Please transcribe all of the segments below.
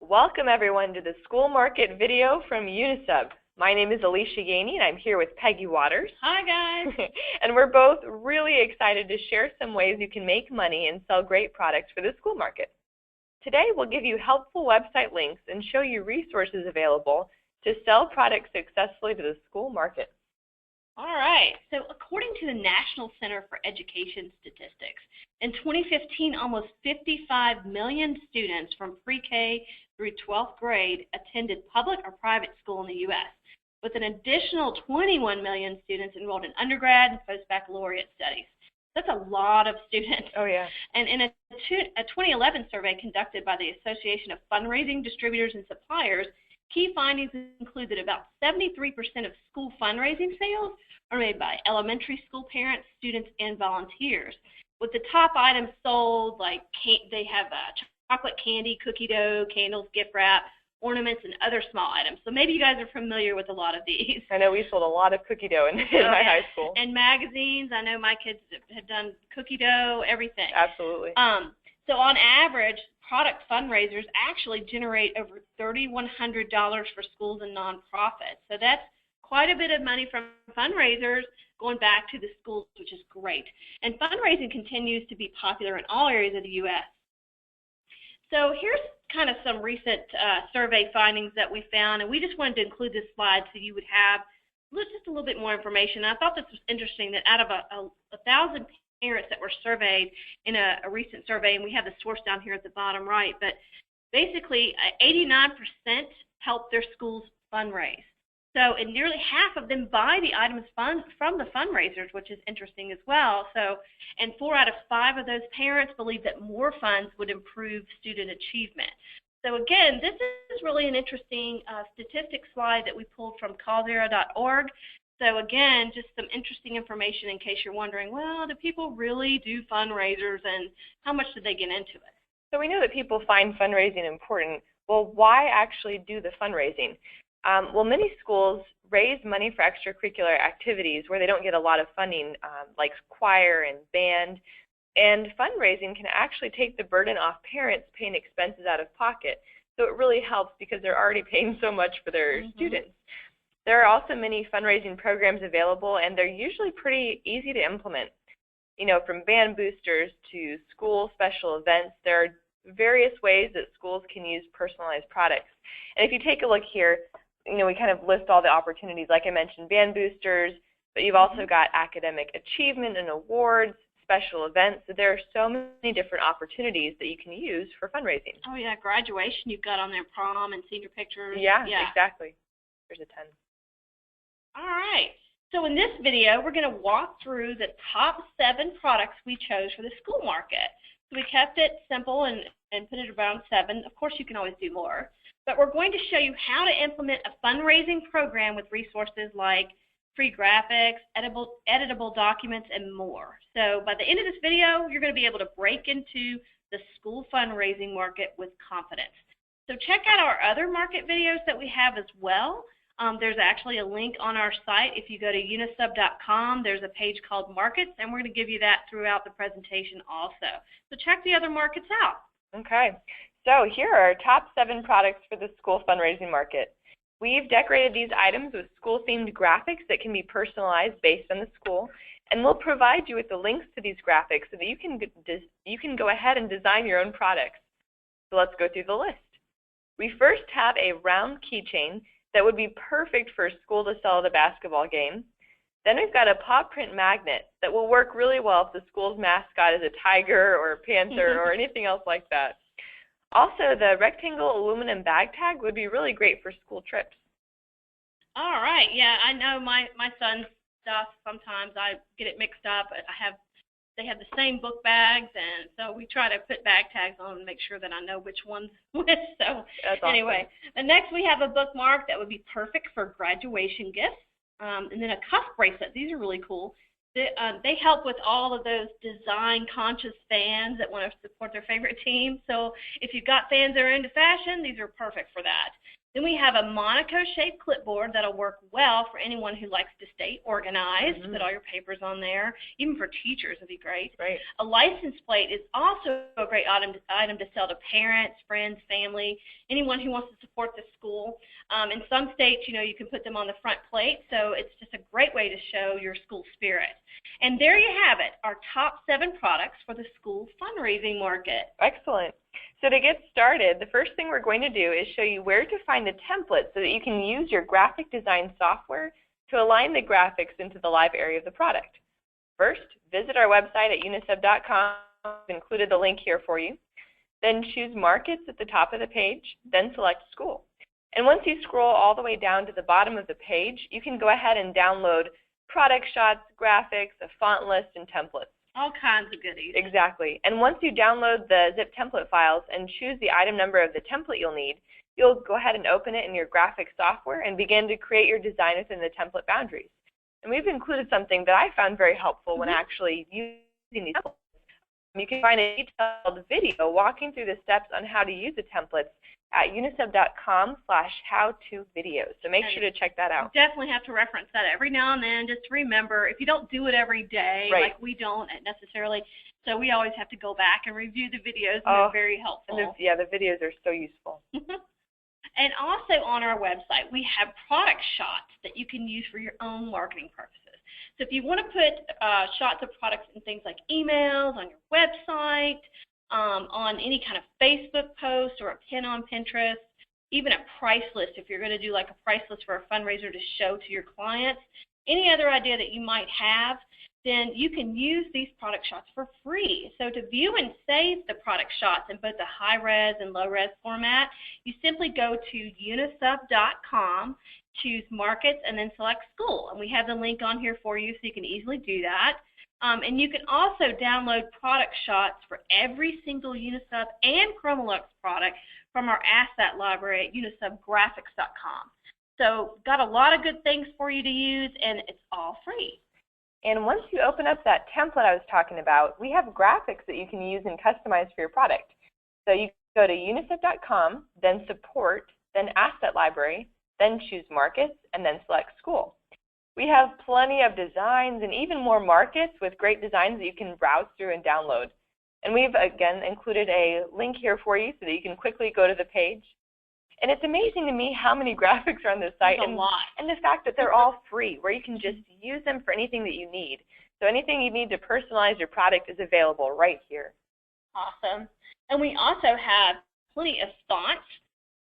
Welcome everyone to the School Market video from Unisub. My name is Alicia Yaney and I'm here with Peggy Waters. Hi guys! And we're both really excited to share some ways you can make money and sell great products for the school market. Today we'll give you helpful website links and show you resources available to sell products successfully to the school market. All right, so according to the National Center for Education Statistics, in 2015 almost 55 million students from pre-K through 12th grade attended public or private school in the U.S., with an additional 21 million students enrolled in undergrad and post-baccalaureate studies. That's a lot of students. Oh yeah. And in a 2011 survey conducted by the Association of Fundraising Distributors and Suppliers, key findings include that about 73% of school fundraising sales are made by elementary school parents, students, and volunteers. With the top items sold, like they have chocolate candy, cookie dough, candles, gift wrap, ornaments, and other small items. So maybe you guys are familiar with a lot of these. I know we sold a lot of cookie dough in my high school. And magazines. I know my kids had done cookie dough, everything. Absolutely. So on average, product fundraisers actually generate over $3,100 for schools and nonprofits. So that's quite a bit of money from fundraisers going back to the schools, which is great. And fundraising continues to be popular in all areas of the U.S. So here's kind of some recent survey findings that we found, and we just wanted to include this slide so you would have just a little bit more information. I thought this was interesting that out of 1,000 parents that were surveyed in a recent survey, and we have the source down here at the bottom right, but basically 89% helped their schools fundraise. So, and nearly half of them buy the items from the fundraisers, which is interesting as well. So, and 4 out of 5 of those parents believe that more funds would improve student achievement. So again, this is really an interesting statistics slide that we pulled from causeera.org. So again, just some interesting information in case you're wondering, well, do people really do fundraisers and how much do they get into it? So we know that people find fundraising important. Well, why actually do the fundraising? Well, many schools raise money for extracurricular activities where they don't get a lot of funding, like choir and band. And fundraising can actually take the burden off parents paying expenses out of pocket. So it really helps because they're already paying so much for their students. There are also many fundraising programs available, and they're usually pretty easy to implement. You know, from band boosters to school special events, there are various ways that schools can use personalized products. And if you take a look here, you know, we kind of list all the opportunities. Like I mentioned, band boosters, but you've also got academic achievement and awards, special events. So there are so many different opportunities that you can use for fundraising. Oh yeah, graduation you've got on there, prom and senior pictures. Yeah, exactly. There's a ton. All right. So in this video, we're going to walk through the top 7 products we chose for the school market. So we kept it simple and put it around 7. Of course, you can always do more. But we're going to show you how to implement a fundraising program with resources like free graphics, editable documents, and more. So by the end of this video, you're going to be able to break into the school fundraising market with confidence. So check out our other market videos that we have as well. There's actually a link on our site. If you go to unisub.com, there's a page called Markets, and we're going to give you that throughout the presentation also. So check the other markets out. Okay. So here are our top 7 products for the school fundraising market. We've decorated these items with school-themed graphics that can be personalized based on the school, and we'll provide you with the links to these graphics so that you can go ahead and design your own products. So let's go through the list. We first have a round keychain that would be perfect for a school to sell at a basketball game. Then we've got a paw print magnet that will work really well if the school's mascot is a tiger or a panther or anything else like that. Also, the rectangle aluminum bag tag would be really great for school trips. All right. Yeah, I know my son's stuff. Sometimes I get it mixed up. They have the same book bags, and so we try to put bag tags on and make sure that I know which one's which. So anyway, and next we have a bookmark that would be perfect for graduation gifts, and then a cuff bracelet. These are really cool. They help with all of those design-conscious fans that want to support their favorite team. So if you've got fans that are into fashion, these are perfect for that. Then we have a Monaco-shaped clipboard that'll work well for anyone who likes to stay organized, put all your papers on there. Even for teachers, it'd be great. Right. A license plate is also a great item to sell to parents, friends, family, anyone who wants to support the school. In some states, you can put them on the front plate, so it's just a great way to show your school spirit. And there you have it, our top 7 products for the school fundraising market. Excellent. So to get started, the first thing we're going to do is show you where to find the template so that you can use your graphic design software to align the graphics into the live area of the product. First, visit our website at unisub.com. I've included the link here for you. Then choose Markets at the top of the page, then select School. And once you scroll all the way down to the bottom of the page, you can go ahead and download product shots, graphics, a font list, and templates. All kinds of goodies. Exactly. And once you download the zip template files and choose the item number of the template you'll need, you'll go ahead and open it in your graphic software and begin to create your design within the template boundaries. And we've included something that I found very helpful when actually using these templates. You can find a detailed video walking through the steps on how to use the templates at unisub.com/how-to-videos. So make sure to check that out. You definitely have to reference that every now and then. Just remember, if you don't do it every day, like we don't necessarily, so we always have to go back and review the videos, and they're very helpful. And the videos are so useful. And also on our website, we have product shots that you can use for your own marketing purposes. So if you want to put shots of products in things like emails, on your website, on any kind of Facebook post or a pin on Pinterest, even a price list if you're going to do like a price list for a fundraiser to show to your clients, any other idea that you might have, then you can use these product shots for free. So to view and save the product shots in both the high-res and low-res format, you simply go to unisub.com, choose Markets, and then select School. And we have the link on here for you so you can easily do that. And you can also download product shots for every single Unisub and Chromolux product from our asset library at unisubgraphics.com. So got a lot of good things for you to use, and it's all free. And once you open up that template I was talking about, we have graphics that you can use and customize for your product. So you go to unisub.com, then Support, then Asset Library, then choose Markets, and then select School. We have plenty of designs and even more markets with great designs that you can browse through and download. And we've, again, included a link here for you so that you can quickly go to the page. And it's amazing to me how many graphics are on this site, and the fact that they're all free, where you can just use them for anything that you need. So anything you need to personalize your product is available right here. Awesome. And we also have plenty of fonts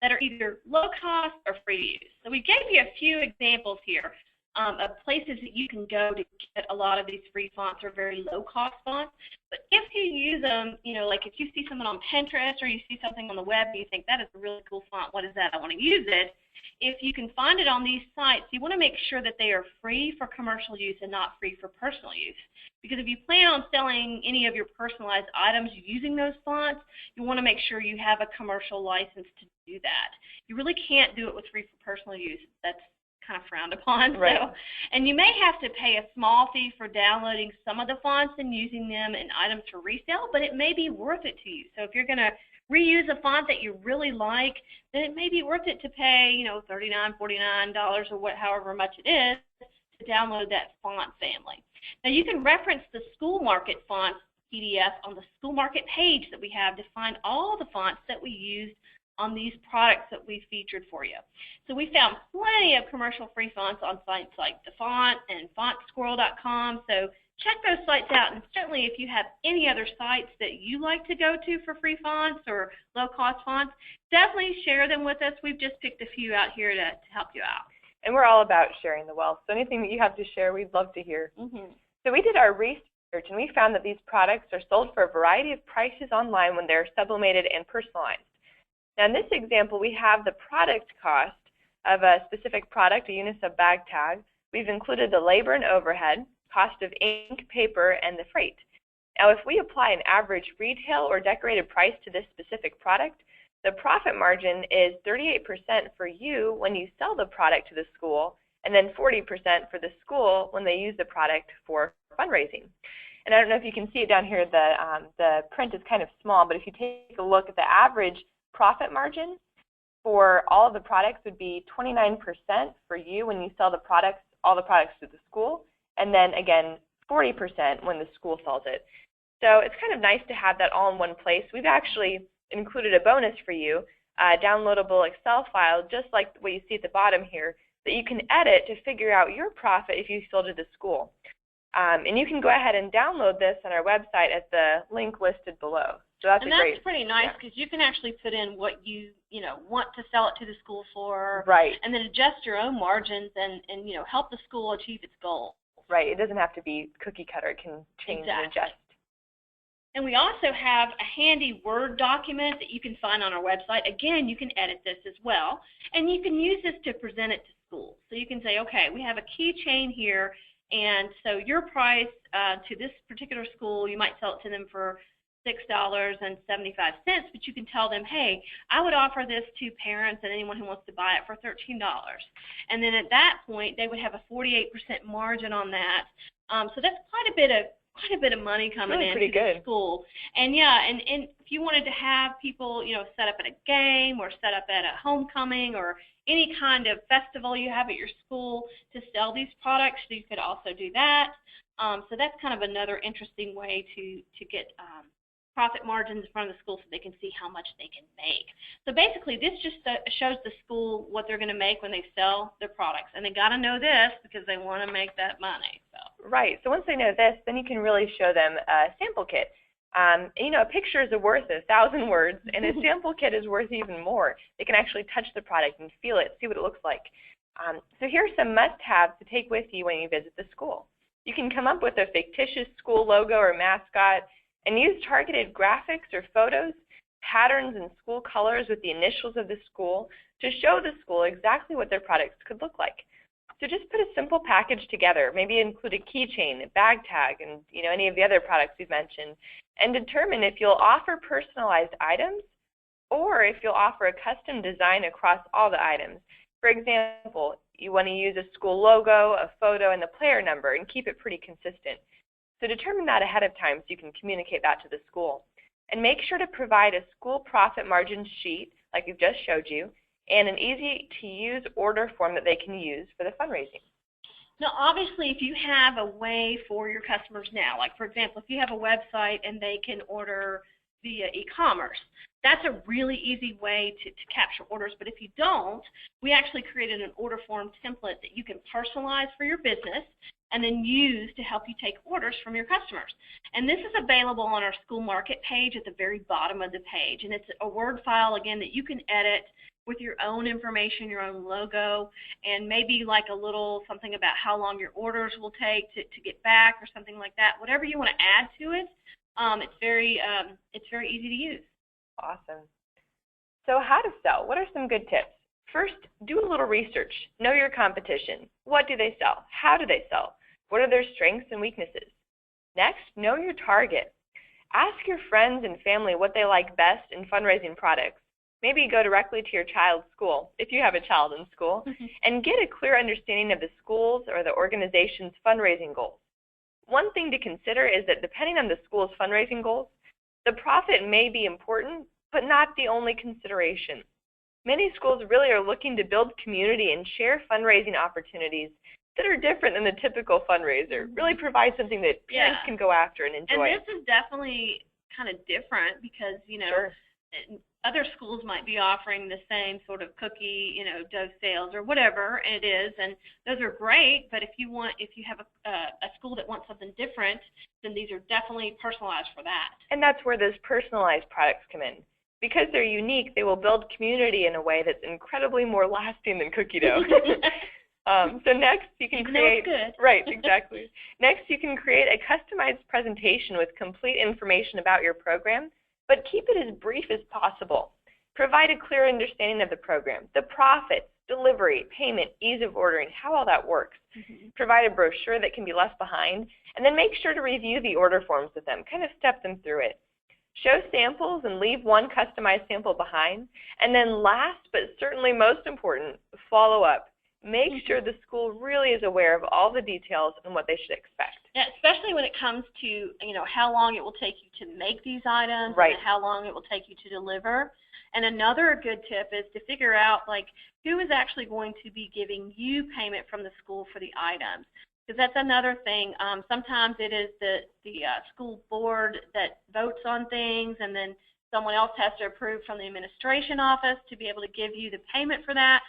that are either low cost or free to use. So we gave you a few examples here of places that you can go to get a lot of these free fonts or very low cost fonts. But if you use them, like if you see someone on Pinterest or you see something on the web and you think that is a really cool font, what is that? I want to use it. If you can find it on these sites, you want to make sure that they are free for commercial use and not free for personal use. Because if you plan on selling any of your personalized items using those fonts, you want to make sure you have a commercial license to do that. You really can't do it with free for personal use. That's kind of frowned upon. Right. So, and you may have to pay a small fee for downloading some of the fonts and using them in items for resale, but it may be worth it to you. So if you're going to reuse a font that you really like, then it may be worth it to pay, $39, $49 or however much it is to download that font family. Now you can reference the School Market fonts PDF on the School Market page that we have to find all the fonts that we used on these products that we featured for you. So we found plenty of commercial free fonts on sites like DaFont and fontsquirrel.com. So check those sites out, and certainly if you have any other sites that you like to go to for free fonts or low-cost fonts, definitely share them with us. We've just picked a few out here to help you out. And we're all about sharing the wealth. So anything that you have to share, we'd love to hear. So we did our research, and we found that these products are sold for a variety of prices online when they're sublimated and personalized. Now in this example, we have the product cost of a specific product, a Unisub bag tag. We've included the labor and overhead, cost of ink, paper, and the freight. Now if we apply an average retail or decorated price to this specific product, the profit margin is 38% for you when you sell the product to the school, and then 40% for the school when they use the product for fundraising. And I don't know if you can see it down here, the print is kind of small, but if you take a look at the average profit margin, for all of the products would be 29% for you when you sell the products, all the products to the school, and then again 40% when the school sells it. So it's kind of nice to have that all in one place. We've actually included a bonus for you, a downloadable Excel file, just like what you see at the bottom here, that you can edit to figure out your profit if you sold to the school. And you can go ahead and download this on our website at the link listed below. So that's pretty nice because you can actually put in what you want to sell it to the school for, right, and then adjust your own margins and help the school achieve its goal. Right. It doesn't have to be cookie cutter. It can change and adjust. And we also have a handy Word document that you can find on our website. Again, you can edit this as well, and you can use this to present it to schools. So you can say, okay, we have a keychain here, and so your price to this particular school, you might sell it to them for $6.75, but you can tell them, hey, I would offer this to parents and anyone who wants to buy it for $13. And then at that point, they would have a 48% margin on that. So that's quite a bit of money coming in to the school. And and if you wanted to have people, set up at a game or set up at a homecoming or any kind of festival you have at your school to sell these products, you could also do that. So that's kind of another interesting way to get profit margins in front of the school so they can see how much they can make. So basically, this just shows the school what they're going to make when they sell their products. And they got to know this because they want to make that money. Right. So once they know this, then you can really show them a sample kit. A picture is worth 1,000 words, and a sample kit is worth even more. They can actually touch the product and feel it, see what it looks like. So here are some must-haves to take with you when you visit the school. You can come up with a fictitious school logo or mascot and use targeted graphics or photos, patterns, and school colors with the initials of the school to show the school exactly what their products could look like. So just put a simple package together, maybe include a keychain, a bag tag, and any of the other products we've mentioned, and determine if you'll offer personalized items or if you'll offer a custom design across all the items. For example, you want to use a school logo, a photo, and the player number and keep it pretty consistent. So determine that ahead of time so you can communicate that to the school. And make sure to provide a school profit margin sheet, like we've just showed you, and an easy-to-use order form that they can use for the fundraising. Now, obviously, if you have a way for your customers now, like, for example, if you have a website and they can order via e-commerce, that's a really easy way to capture orders. But if you don't, we actually created an order form template that you can personalize for your business and then use to help you take orders from your customers. And this is available on our school market page at the very bottom of the page. And it's a Word file, again, that you can edit with your own information, your own logo, and maybe like a little something about how long your orders will take to get back or something like that. Whatever you want to add to it, it's very easy to use. Awesome. So how to sell? What are some good tips? First, do a little research. Know your competition. What do they sell? How do they sell? What are their strengths and weaknesses? Next, know your target. Ask your friends and family what they like best in fundraising products. Maybe go directly to your child's school, if you have a child in school, and get a clear understanding of the school's or the organization's fundraising goals. One thing to consider is that depending on the school's fundraising goals, the profit may be important, but not the only consideration. Many schools really are looking to build community and share fundraising opportunities that are different than the typical fundraiser, really provide something that parents can go after and enjoy. And this is definitely kind of different because, other schools might be offering the same sort of cookie, dough sales or whatever it is, and those are great, but if you have a school that wants something different, then these are definitely personalized for that. And that's where those personalized products come in. Because they're unique, they will build community in a way that's incredibly more lasting than cookie dough. So next you can create, right, exactly. Next you can create a customized presentation with complete information about your program, but keep it as brief as possible. Provide a clear understanding of the program, the profits, delivery, payment, ease of ordering, how all that works. Provide a brochure that can be left behind, and then make sure to review the order forms with them, kind of step them through it. Show samples and leave one customized sample behind, and then last but certainly most important, follow up. Make sure the school really is aware of all the details and what they should expect. Yeah, especially when it comes to, how long it will take you to make these items, right, and how long it will take you to deliver. And another good tip is to figure out, who is actually going to be giving you payment from the school for the items. Because that's another thing. Sometimes it is the school board that votes on things, and then someone else has to approve from the administration office to be able to give you the payment for that.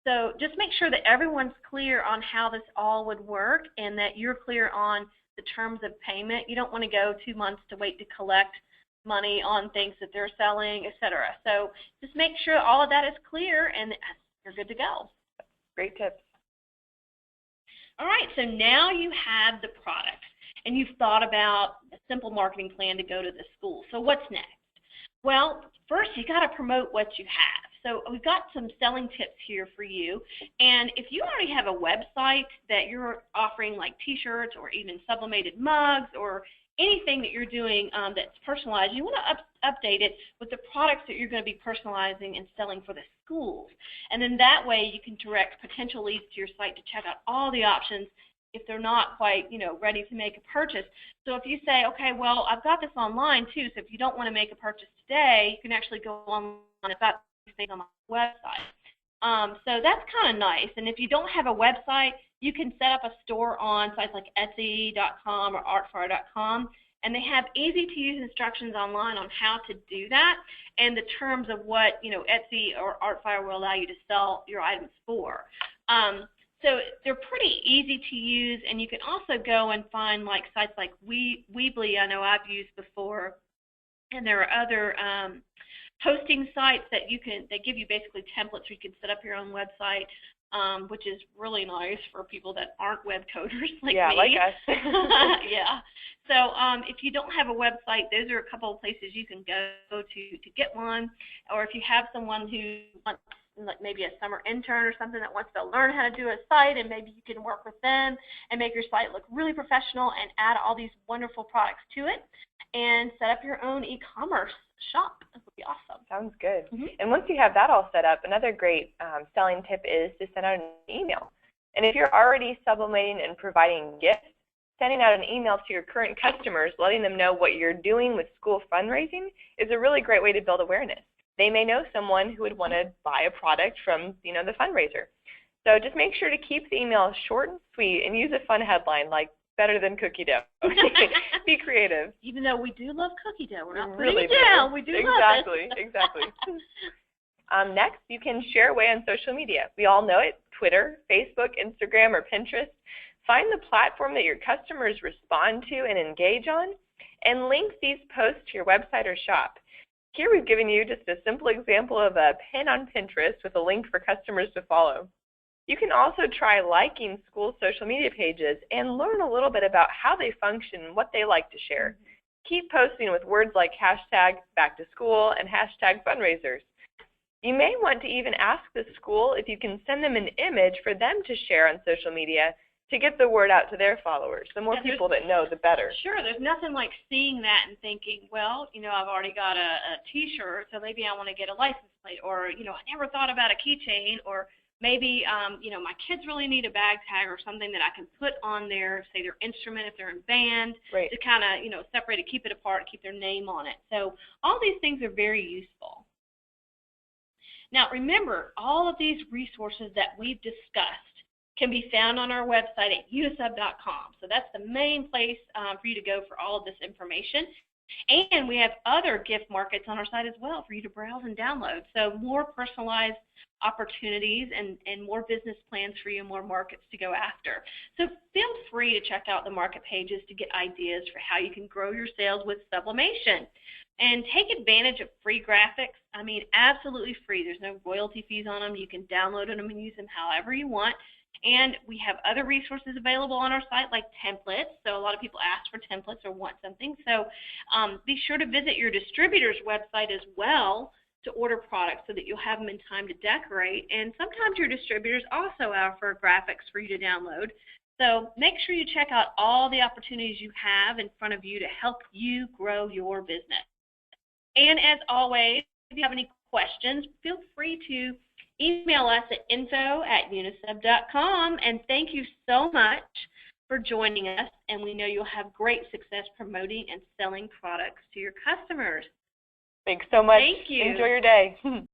So just make sure that everyone's clear on how this all would work and that you're clear on the terms of payment. You don't want to go 2 months to wait to collect money on things that they're selling, etc. So just make sure all of that is clear and you're good to go. Great tips. All right, so now you have the product and you've thought about a simple marketing plan to go to the school. So what's next? Well, first you got to promote what you have. So we've got some selling tips here for you. And if you already have a website that you're offering like t-shirts or even sublimated mugs or anything that you're doing that's personalized, you want to update it with the products that you're going to be personalizing and selling for the schools. And then that way you can direct potential leads to your site to check out all the options if they're not quite, ready to make a purchase. So if you say, okay, well, I've got this online too, so if you don't want to make a purchase today, you can actually go online about things on my website. So that's kind of nice. And if you don't have a website, you can set up a store on sites like Etsy.com or Artfire.com, and they have easy-to-use instructions online on how to do that and the terms of what Etsy or Artfire will allow you to sell your items for. So they're pretty easy to use, and you can also go and find sites like Weebly, I know I've used before, and there are other hosting sites that give you basically templates where you can set up your own website, which is really nice for people that aren't web coders like me. Yeah, like us. Yeah. So if you don't have a website, those are a couple of places you can go to get one, or if you have someone who wants maybe a summer intern or something that wants to learn how to do a site, and maybe you can work with them and make your site look really professional and add all these wonderful products to it and set up your own e-commerce shop. That would be awesome. Sounds good. Mm-hmm. And once you have that all set up, another great selling tip is to send out an email. And if you're already sublimating and providing gifts, sending out an email to your current customers, letting them know what you're doing with school fundraising is a really great way to build awareness. They may know someone who would want to buy a product from, the fundraiser. So just make sure to keep the email short and sweet and use a fun headline like better than cookie dough. Be creative. Even though we do love cookie dough, we're not really putting it down. We do love it. Exactly. Next, you can share away on social media. We all know it: Twitter, Facebook, Instagram, or Pinterest. Find the platform that your customers respond to and engage on, and link these posts to your website or shop. Here we've given you just a simple example of a pin on Pinterest with a link for customers to follow. You can also try liking school social media pages and learn a little bit about how they function and what they like to share. Keep posting with words like #BackToSchool and #fundraisers. You may want to even ask the school if you can send them an image for them to share on social media to get the word out to their followers. The more people that know, the better. Sure, there's nothing like seeing that and thinking, well, I've already got a t-shirt, so maybe I want to get a license plate, or, I never thought about a keychain, or maybe, my kids really need a bag tag or something that I can put on there, say their instrument if they're in band, right, to kind of, separate it, keep it apart, keep their name on it. So all these things are very useful. Now, remember, all of these resources that we've discussed can be found on our website at unisub.com. So that's the main place for you to go for all of this information. And we have other gift markets on our site as well for you to browse and download. So more personalized opportunities and more business plans for you, more markets to go after. So feel free to check out the market pages to get ideas for how you can grow your sales with sublimation. And take advantage of free graphics. I mean, absolutely free. There's no royalty fees on them. You can download them and use them however you want. And we have other resources available on our site like templates. So a lot of people ask for templates or want something. So be sure to visit your distributor's website as well to order products so that you'll have them in time to decorate. And sometimes your distributors also offer graphics for you to download. So make sure you check out all the opportunities you have in front of you to help you grow your business. And as always, if you have any questions, feel free to email us at info@unisub.com. And thank you so much for joining us. And we know you'll have great success promoting and selling products to your customers. Thanks so much. Thank you. Enjoy your day.